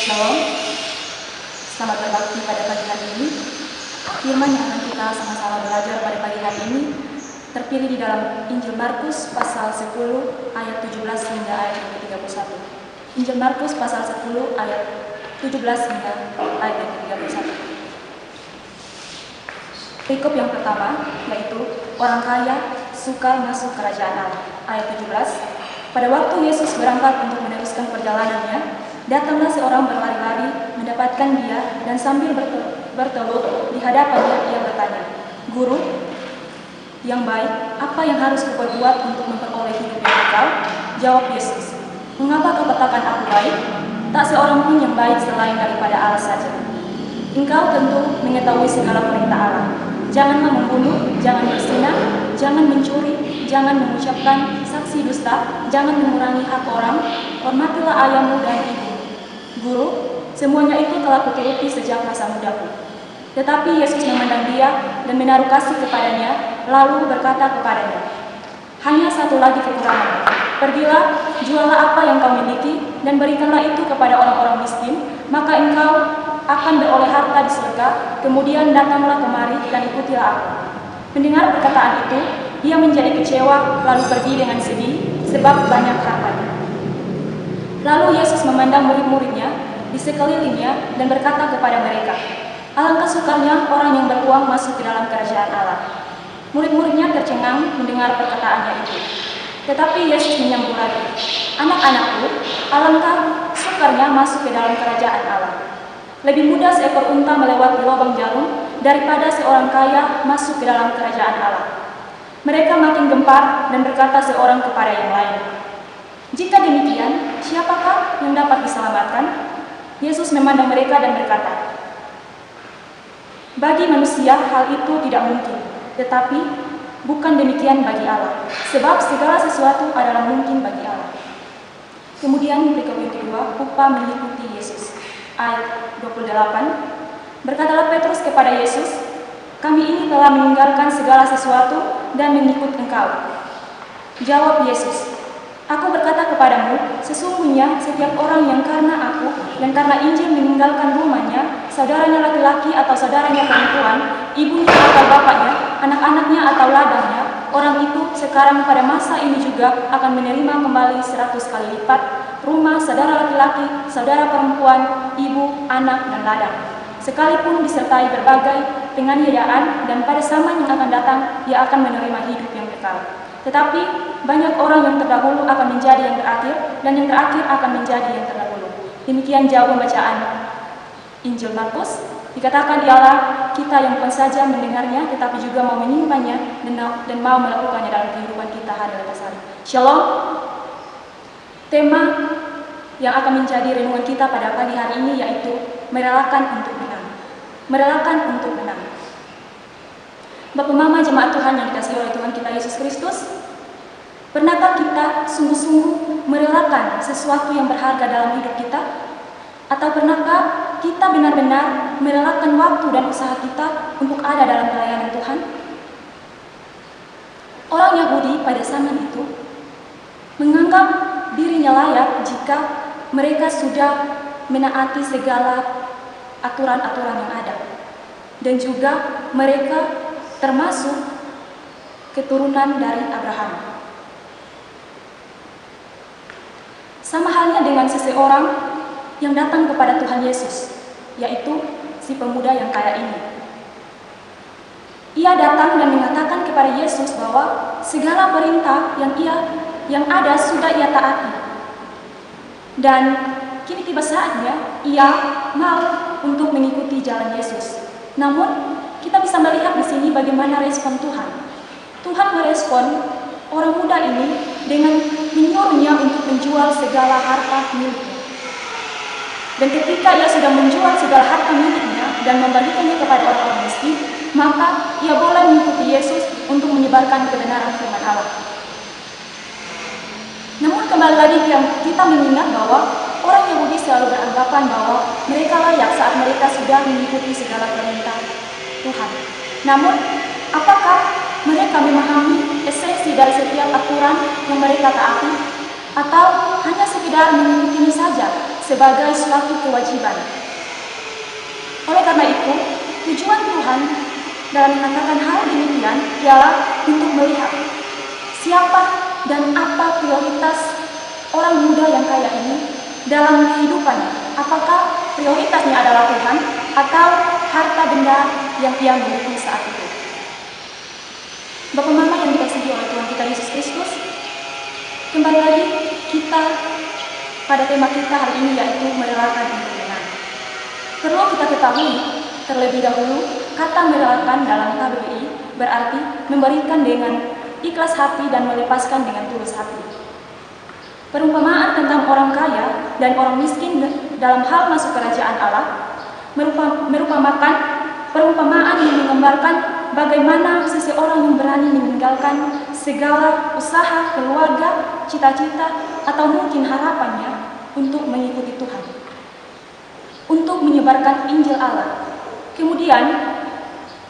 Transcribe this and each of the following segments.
Shalom, selamat berbakti pada pagi hari ini. Firman yang akan kita sama-sama belajar pada pagi hari ini terpilih di dalam Injil Markus pasal 10 ayat 17 hingga ayat 31. Injil Markus pasal 10 ayat 17 hingga ayat 31. Perikop yang pertama yaitu orang kaya sukar masuk kerajaan Allah. Ayat 17. Pada waktu Yesus berangkat untuk meneruskan perjalanannya, datanglah seorang berlari-lari mendapatkan dia dan sambil bertelut di hadapannya ia bertanya, "Guru yang baik, apa yang harus kuperbuat untuk memperoleh hidup yang kekal?" Jawab Yesus, "Mengapa kau katakan aku baik? Tak seorang pun yang baik selain daripada Allah saja. Engkau tentu mengetahui segala perintah Allah. Janganlah membunuh, jangan berzina, jangan mencuri, jangan mengucapkan saksi dusta, jangan mengurangi hak orang, hormatilah ayahmu dan ibumu." "Guru, semuanya itu telah kuturuti sejak masa mudaku." Tetapi Yesus memandang dia dan menaruh kasih kepadanya, lalu berkata kepadanya, "Hanya satu lagi kekurangan. Pergilah, jualah apa yang kau miliki, dan berikanlah itu kepada orang-orang miskin, maka engkau akan beroleh harta di surga. Kemudian datanglah kemari dan ikutilah aku." Mendengar perkataan itu, ia menjadi kecewa, lalu pergi dengan sedih, sebab banyak hartanya. Lalu Yesus memandang murid-muridnya di sekelilingnya dan berkata kepada mereka, "Alangkah sukarnya orang yang beruang masuk ke dalam kerajaan Allah." Murid-muridnya tercengang mendengar perkataannya itu. Tetapi Yesus menyambung lagi, "Anak-anakku, alangkah sukarnya masuk ke dalam kerajaan Allah. Lebih mudah seekor unta melewati lubang jarum daripada seorang kaya masuk ke dalam kerajaan Allah." Mereka makin gempar dan berkata seorang kepada yang lain, "Jika demikian, siapakah yang dapat diselamatkan?" Yesus memandang mereka dan berkata, "Bagi manusia hal itu tidak mungkin, tetapi bukan demikian bagi Allah, sebab segala sesuatu adalah mungkin bagi Allah." Kemudian berikut yang kedua, upah mengikuti Yesus. Ayat 28, berkatalah Petrus kepada Yesus, "Kami ini telah meninggalkan segala sesuatu dan mengikut Engkau." Jawab Yesus, "Aku berkata kepadamu, sesungguhnya setiap orang yang karena aku dan karena Injil meninggalkan rumahnya, saudaranya laki-laki atau saudaranya perempuan, ibunya atau bapaknya, anak-anaknya atau ladangnya, orang itu sekarang pada masa ini juga akan menerima kembali 100 kali lipat rumah, saudara laki-laki, saudara perempuan, ibu, anak, dan ladang, sekalipun disertai berbagai penganiayaan, dan pada zaman yang akan datang ia akan menerima hidup yang kekal. Tetapi banyak orang yang terdahulu akan menjadi yang terakhir, dan yang terakhir akan menjadi yang terdahulu." Demikian jauh pembacaan Injil Markus. Dikatakan ialah kita yang bukan saja mendengarnya, tetapi juga mau menyimpannya dan mau melakukannya dalam kehidupan kita hari lepas hari. Shalom. Tema yang akan menjadi renungan kita pada pagi hari ini yaitu merelakan untuk menang. Merelakan untuk menang. Bapak Mama jemaat Tuhan yang dikasihi oleh Tuhan kita Yesus Kristus, pernahkah kita sungguh-sungguh merelakan sesuatu yang berharga dalam hidup kita? Atau pernahkah kita benar-benar merelakan waktu dan usaha kita untuk ada dalam pelayanan Tuhan? Orang Yahudi pada zaman itu menganggap dirinya layak jika mereka sudah menaati segala aturan-aturan yang ada. Dan juga mereka termasuk keturunan dari Abraham. Sama halnya dengan seseorang yang datang kepada Tuhan Yesus, yaitu si pemuda yang kaya ini. Ia datang dan mengatakan kepada Yesus bahwa segala perintah yang ada sudah ia taati. Dan kini tiba saatnya ia mau untuk mengikuti jalan Yesus. Namun kita bisa melihat di sini bagaimana respon Tuhan. Tuhan merespon orang muda ini dengan menyuruhnya untuk menjual segala harta miliknya. Dan ketika ia sudah menjual segala harta miliknya dan membagikannya kepada orang-orang miskin, maka ia boleh mengikuti Yesus untuk menyebarkan kebenaran firman Allah. Namun kembali lagi kita mengingat bahwa orang Yahudi selalu beranggapan bahwa mereka layak saat mereka sudah mengikuti segala perintah Tuhan. Namun, apakah mereka memahami esensi dari setiap aturan yang mereka taati? Atau hanya sekedar mengikutinya saja sebagai suatu kewajiban. Oleh karena itu, tujuan Tuhan dalam mengatakan hal demikian ialah untuk melihat siapa dan apa prioritas orang muda yang kaya ini dalam kehidupannya. Apakah prioritasnya adalah Tuhan atau harta benda yang ia miliki saat itu? Bapak Mama yang dikasihi oleh Tuhan kita Yesus Kristus, kembali lagi kita pada tema kita hari ini, yaitu merelakan untuk menang. Perlu kita ketahui terlebih dahulu, kata merelakan dalam KBBI berarti memberikan dengan ikhlas hati dan melepaskan dengan tulus hati. Perumpamaan tentang orang kaya dan orang miskin dalam hal masuk kerajaan Allah merupakan perumpamaan yang menggambarkan bagaimana seseorang yang berani meninggalkan segala usaha, keluarga, cita-cita, atau mungkin harapannya untuk mengikuti Tuhan, untuk menyebarkan Injil Allah. Kemudian,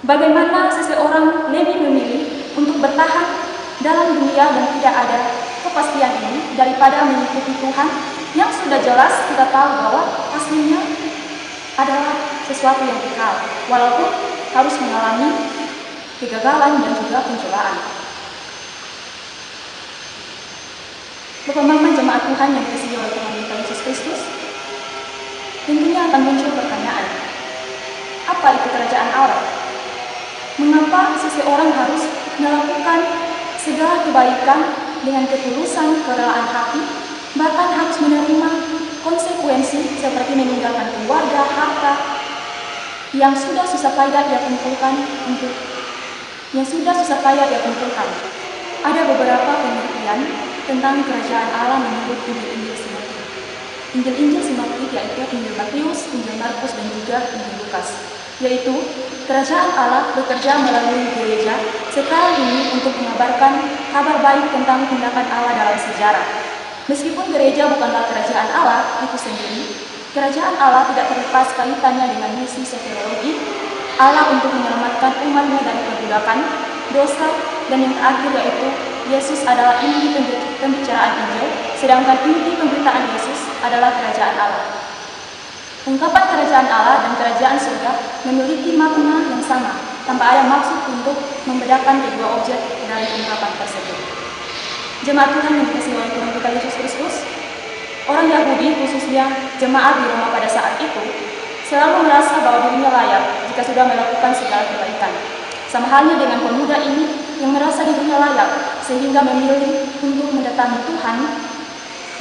bagaimana seseorang lebih memilih untuk bertahan dalam dunia dan tidak ada kepastian ini daripada mengikuti Tuhan yang sudah jelas kita tahu bahwa aslinya adalah sesuatu yang kekal, walaupun harus mengalami kegagalan dan juga pencelaan. Bapak Mama jemaat Tuhan yang dikasihi oleh Tuhan kita Yesus Kristus, tentunya akan muncul pertanyaan, apa itu kerajaan Allah? Mengapa seseorang harus melakukan segala kebaikan dengan ketulusan, kerelaan hati, bahkan harus menerima konsekuensi seperti meninggalkan keluarga, harta yang sudah susah payah dia kumpulkan Ada beberapa penelitian tentang kerajaan Allah menurut Injil sinoptik. Injil sinoptik yaitu Injil Matius, Injil Markus, dan juga Injil Lukas. Yaitu kerajaan Allah bekerja melalui gereja sekarang ini untuk mengabarkan kabar baik tentang tindakan Allah dalam sejarah. Meskipun gereja bukanlah kerajaan Allah itu sendiri, kerajaan Allah tidak terlepas kaitannya dengan misi soteriologi Allah untuk menyelamatkan umatnya dari perbudakan, dosa, dan yang terakhir yaitu Yesus adalah inti pembicaraan Injil, sedangkan inti pemberitaan Yesus adalah kerajaan Allah. Ungkapan kerajaan Allah dan kerajaan surga memiliki makna yang sama, tanpa ada maksud untuk membedakan kedua objek dari ungkapan tersebut. Jemaat Tuhan yang dikasihi oleh Tuhan kita Yesus Kristus, orang Yahudi khususnya jemaat di Roma pada saat itu selalu merasa bahwa dirinya layak jika sudah melakukan segala kebaikan. Sama halnya dengan pemuda ini yang merasa dirinya layak sehingga memilih untuk mendatangi Tuhan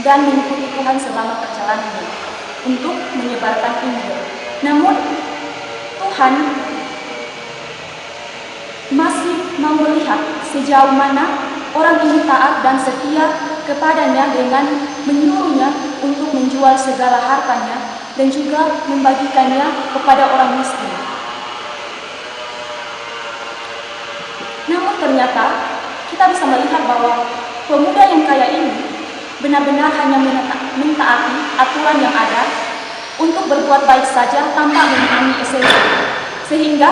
dan mengikuti Tuhan selama perjalanannya untuk menyebarkan Injil. Namun Tuhan masih mau melihat sejauh mana orang ini taat dan setia kepadanya dengan menyuruhnya untuk menjual segala hartanya dan juga membagikannya kepada orang miskin. Namun ternyata kita bisa melihat bahwa pemuda yang kaya ini benar-benar hanya mentaati aturan yang ada untuk berbuat baik saja tanpa memahami esensi. Sehingga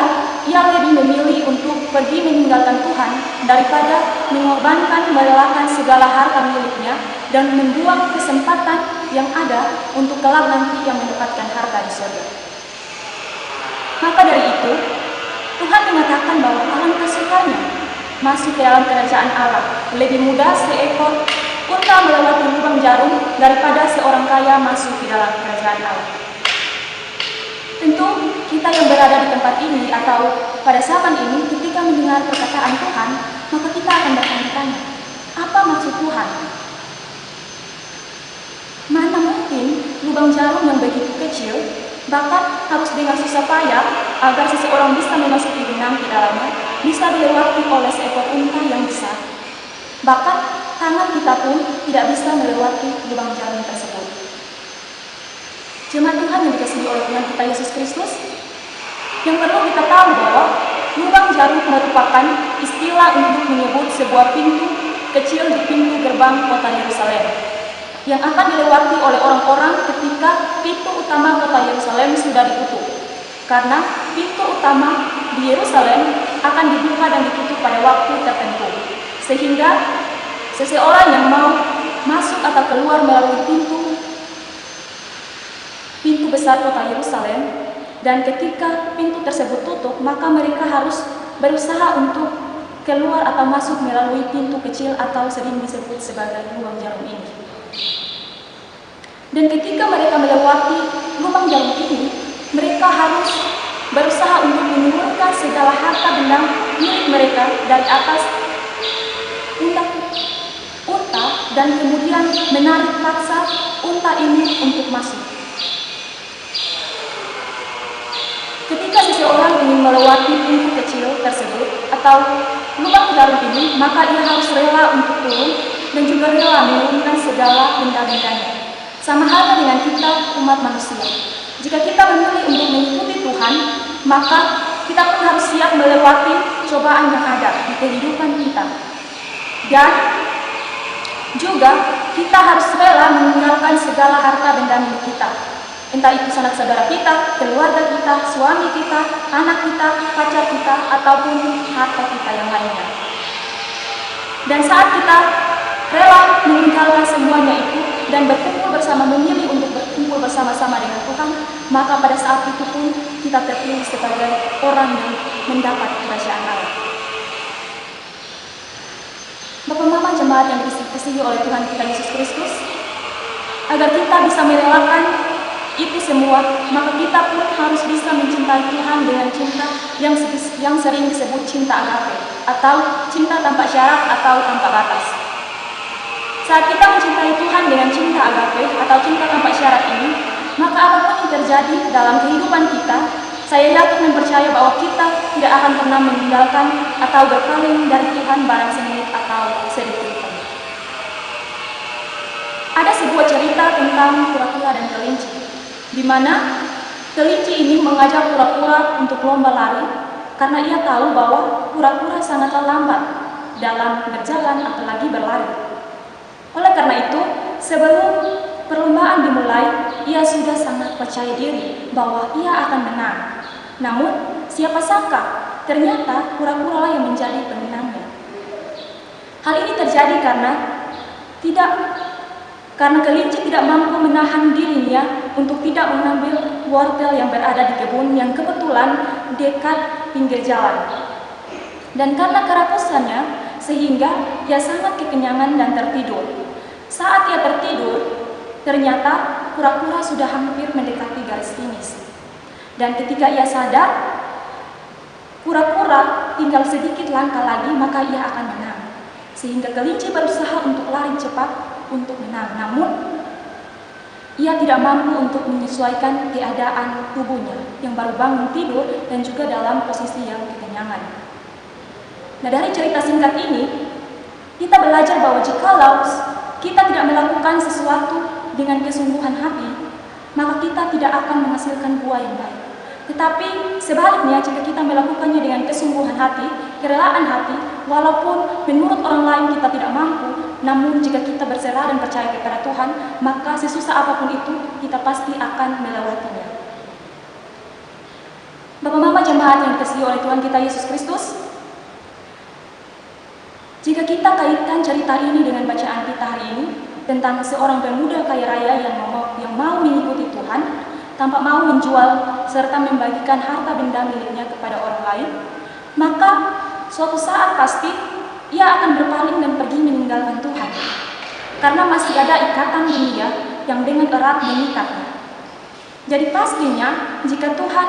ia lebih memilih untuk pergi meninggalkan Tuhan daripada mengorbankan merelakan segala harta miliknya dan membuang kesempatan yang ada untuk kelak nanti yang mendapatkan harta di surga. Maka dari itu, Tuhan mengatakan bahwa alangkah sukanya masuk ke dalam kerajaan Allah. Lebih mudah seekor unta melewati lubang jarum daripada seorang kaya masuk ke dalam kerajaan Allah. Tentu kita yang berada di tempat ini atau pada zaman ini ketika mendengar perkataan Tuhan, maka kita akan bertanya-tanya, apa maksud Tuhan? Mana mungkin lubang jarum yang begitu kecil, bahkan harus dengan susah payah agar seseorang bisa memasuki benang di dalamnya, bisa dilewati oleh seekor unta yang besar. Bahkan tangan kita pun tidak bisa melewati lubang jarum tersebut. Jemaat Tuhan yang dikasihi oleh Tuhan kita Yesus Kristus, yang perlu kita tahu bahwa lubang jarum merupakan istilah untuk menyebut sebuah pintu kecil di pintu gerbang kota Yerusalem yang akan dilewati oleh orang-orang ketika pintu utama kota Yerusalem sudah ditutup. Karena pintu utama di Yerusalem akan dibuka dan ditutup pada waktu tertentu, sehingga seseorang yang mau masuk atau keluar melalui pintu besar kota Yerusalem, dan ketika pintu tersebut tutup, maka mereka harus berusaha untuk keluar atau masuk melalui pintu kecil atau sering disebut sebagai lubang jarum ini. Dan ketika mereka melewati lubang jarum ini, mereka harus berusaha untuk menurunkan segala harta benda milik mereka dari atas unta dan kemudian menarik paksa unta ini untuk masuk. Ketika seseorang ingin melewati pintu kecil tersebut atau lubang jarum ini, maka ia harus rela untuk turun dan juga rela menurunkan segala benda-bendanya. Sama halnya dengan kita umat manusia. Jika kita memilih untuk mengikuti Tuhan, maka kita pun harus siap melewati cobaan yang ada di kehidupan kita. Dan juga kita harus rela meninggalkan segala harta benda milik kita. Entah itu sanak saudara kita, keluarga kita, suami kita, anak kita, pacar kita, ataupun harta kita yang lainnya. Dan saat kita rela meninggalkan semuanya itu dan berkumpul bersama, memilih untuk berkumpul bersama-sama dengan Tuhan, maka pada saat itu pun kita terpilih sebagai orang yang mendapat kerajaan Allah. Bapak Mama jemaat yang dikasihi oleh Tuhan kita Yesus Kristus, agar kita bisa merelakan itu semua, maka kita pun harus bisa mencintai Tuhan dengan cinta yang sering disebut cinta agape, atau cinta tanpa syarat atau tanpa batas. Saat kita mencintai Tuhan dengan cinta agape atau cinta tanpa syarat ini, maka apapun yang terjadi dalam kehidupan kita, saya yakin dan percaya bahwa kita tidak akan pernah meninggalkan atau berpaling dari Tuhan barang semenit atau sedetik pun. Ada sebuah cerita tentang kura-kura dan kelinci, di mana kelinci ini mengajak kura-kura untuk lomba lari karena ia tahu bahwa kura-kura sangatlah lambat dalam berjalan apalagi berlari. Oleh karena itu, sebelum perlombaan dimulai, ia sudah sangat percaya diri bahwa ia akan menang. Namun, siapa sangka ternyata kura-kura lah yang menjadi pemenangnya. Hal ini terjadi karena kelinci tidak mampu menahan dirinya untuk tidak mengambil wortel yang berada di kebun yang kebetulan dekat pinggir jalan. Dan karena kerakusannya, sehingga ia sangat kekenyangan dan tertidur. Saat ia tertidur, ternyata kura-kura sudah hampir mendekati garis finish. Dan ketika ia sadar, kura-kura tinggal sedikit langkah lagi maka ia akan menang. Sehingga kelinci berusaha untuk lari cepat untuk menang, namun ia tidak mampu untuk menyesuaikan keadaan tubuhnya yang baru bangun tidur dan juga dalam posisi yang kekenyangan. Nah, dari cerita singkat ini kita belajar bahwa jikalau kita tidak melakukan sesuatu dengan kesungguhan hati, maka kita tidak akan menghasilkan buah yang baik. Tetapi sebaliknya, jika kita melakukannya dengan kesungguhan hati, kerelaan hati, walaupun menurut orang lain kita tidak mampu, namun jika kita berserah dan percaya kepada Tuhan, maka sesusah apapun itu, kita pasti akan melewatinya. Bapak Mama jemaat yang dikasihi oleh Tuhan kita Yesus Kristus, jika kita kaitkan cerita ini dengan bacaan kita hari ini tentang seorang pemuda kaya raya yang mau mengikuti Tuhan, tanpa mau menjual serta membagikan harta benda miliknya kepada orang lain, maka suatu saat pasti ia akan berpaling dan pergi meninggalkan Tuhan, karena masih ada ikatan dunia yang dengan erat mengikatnya. Jadi pastinya jika Tuhan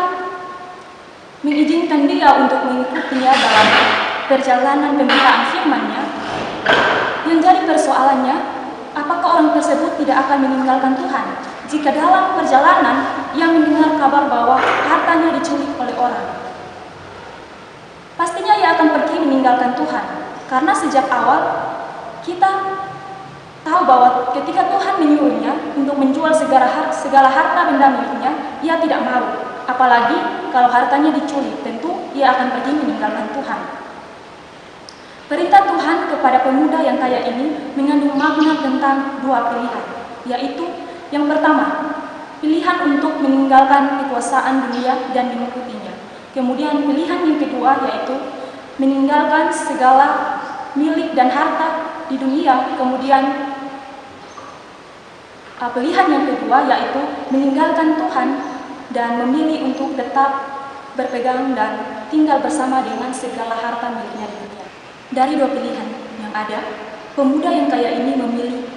mengizinkan dia untuk mengikutinya dalam perjalanan pemberitaan firman-Nya, yang jadi persoalannya, apakah orang tersebut tidak akan meninggalkan Tuhan jika dalam perjalanan ia mendengar kabar bahwa hartanya diculik oleh orang? Pastinya ia akan pergi meninggalkan Tuhan, karena sejak awal kita tahu bahwa ketika Tuhan menyuruhnya untuk menjual segala harta benda miliknya, ia tidak mau. Apalagi kalau hartanya diculik, tentu ia akan pergi meninggalkan Tuhan. Perintah Tuhan kepada pemuda yang kaya ini mengandung makna tentang dua pilihan, yaitu yang pertama, pilihan untuk meninggalkan kekuasaan dunia dan mengikutinya. Kemudian pilihan yang kedua yaitu meninggalkan segala milik dan harta di dunia, kemudian Pilihan yang kedua yaitu meninggalkan Tuhan dan memilih untuk tetap berpegang dan tinggal bersama dengan segala harta miliknya di dunia. Dari dua pilihan yang ada, pemuda yang kaya ini memilih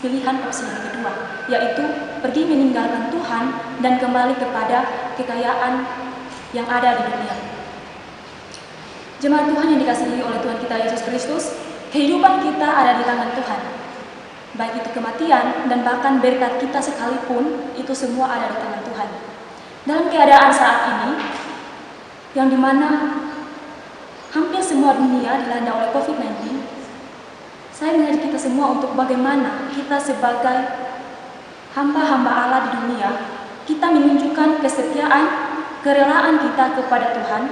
pilihan opsi yang kedua, yaitu pergi meninggalkan Tuhan dan kembali kepada kekayaan yang ada di dunia. Jemaat Tuhan yang dikasihi oleh Tuhan kita Yesus Kristus, kehidupan kita ada di tangan Tuhan. Baik itu kematian dan bahkan berkat kita sekalipun, itu semua ada di tangan Tuhan. Dalam keadaan saat ini, yang dimana hampir semua dunia dilanda oleh COVID-19, saya mengajak kita semua untuk bagaimana kita sebagai hamba-hamba Allah di dunia, kita menunjukkan kesetiaan, kerelaan kita kepada Tuhan.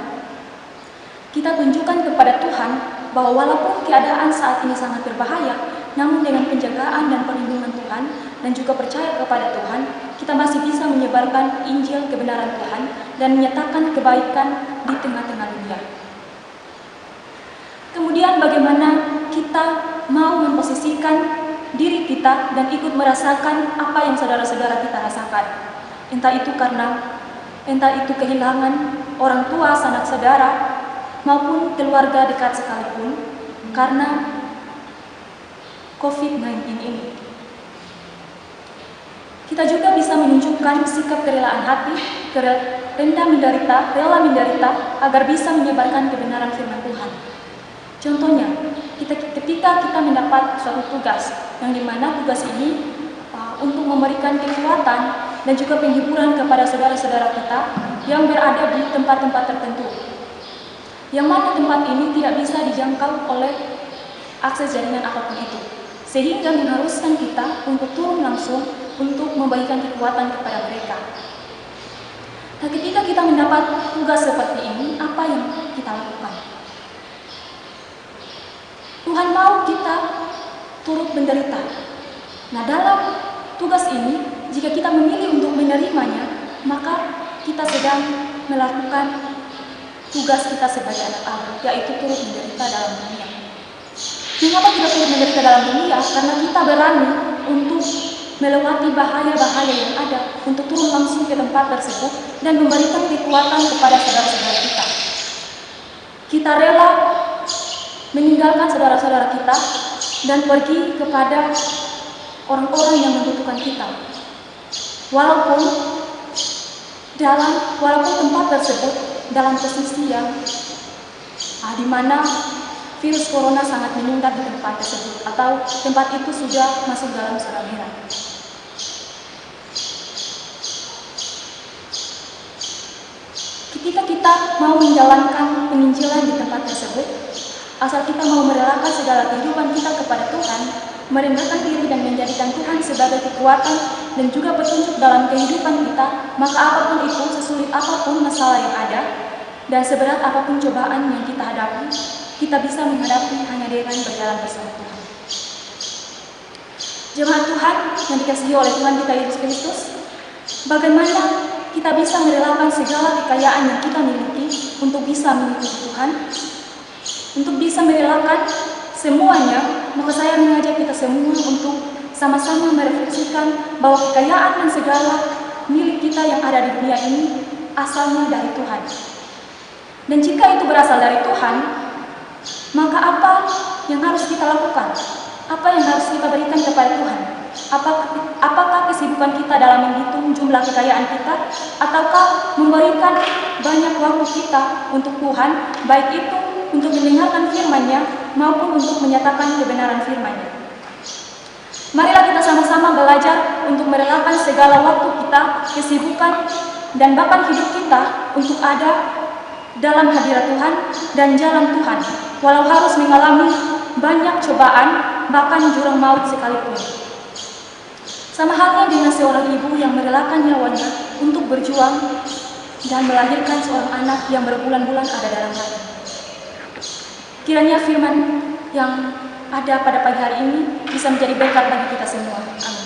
Kita tunjukkan kepada Tuhan bahwa walaupun keadaan saat ini sangat berbahaya, namun dengan penjagaan dan perlindungan Tuhan dan juga percaya kepada Tuhan, kita masih bisa menyebarkan Injil kebenaran Tuhan dan menyatakan kebaikan di tengah-tengah dunia. Kemudian bagaimana kita mau memposisikan diri kita dan ikut merasakan apa yang saudara-saudara kita rasakan. Entah itu kehilangan orang tua, sanak saudara, maupun keluarga dekat sekalipun karena COVID-19 ini. Kita juga bisa menunjukkan sikap kerelaan hati, rela menderita agar bisa menyebarkan kebenaran firman Tuhan. Contohnya, ketika kita mendapat suatu tugas, yang dimana tugas ini untuk memberikan kekuatan dan juga penghiburan kepada saudara-saudara kita yang berada di tempat-tempat tertentu, yang mana tempat ini tidak bisa dijangkau oleh akses jaringan apapun itu, sehingga mengharuskan kita untuk turun langsung untuk membagikan kekuatan kepada mereka. Nah, ketika kita mendapat tugas seperti ini, apa yang kita lakukan? Tuhan mau kita turut menderita. Nah, dalam tugas ini, jika kita memilih untuk menerimanya, maka kita sedang melakukan tugas kita sebagai anak Allah, yaitu turut menderita dalam dunia. Mengapa kita turut menderita dalam dunia? Karena kita berani untuk melewati bahaya-bahaya yang ada, untuk turun langsung ke tempat tersebut dan memberikan kekuatan kepada saudara-saudara kita. Kita rela meninggalkan saudara-saudara kita dan pergi kepada orang-orang yang membutuhkan kita. Walaupun tempat tersebut dalam posisi yang di mana virus corona sangat meningkat di tempat tersebut, atau tempat itu sudah masuk dalam zona merah. Ketika kita mau menjalankan penginjilan di tempat tersebut, asal kita mau merelakan segala kehidupan kita kepada Tuhan, merendahkan diri dan menjadikan Tuhan sebagai kekuatan dan juga petunjuk dalam kehidupan kita, maka apapun itu, sesulit apapun masalah yang ada, dan seberat apapun cobaan yang kita hadapi, kita bisa menghadapi hanya dengan berjalan bersama Tuhan. Jemaat Tuhan yang dikasihi oleh Tuhan kita Yesus Kristus, bagaimana kita bisa merelakan segala kekayaan yang kita miliki untuk bisa mengikuti Tuhan, untuk bisa merelakan semuanya. Maka saya mengajak kita semua untuk sama-sama merefleksikan bahwa kekayaan dan segala milik kita yang ada di dunia ini asalnya dari Tuhan. Dan jika itu berasal dari Tuhan, maka apa yang harus kita lakukan? Apa yang harus kita berikan kepada Tuhan? Apakah kesibukan kita dalam menghitung jumlah kekayaan kita, ataukah memberikan banyak waktu kita untuk Tuhan, baik itu untuk mendengarkan firman-Nya maupun untuk menyatakan kebenaran firman-Nya? Marilah kita sama-sama belajar untuk merelakan segala waktu kita, kesibukan, dan bahkan hidup kita untuk ada dalam hadirat Tuhan dan jalan Tuhan, walau harus mengalami banyak cobaan, bahkan jurang maut sekalipun. Sama halnya dengan seorang ibu yang merelakan nyawanya untuk berjuang dan melahirkan seorang anak yang berbulan-bulan ada dalam rahim. Kiranya firman yang ada pada pagi hari ini bisa menjadi berkat bagi kita semua. Amin.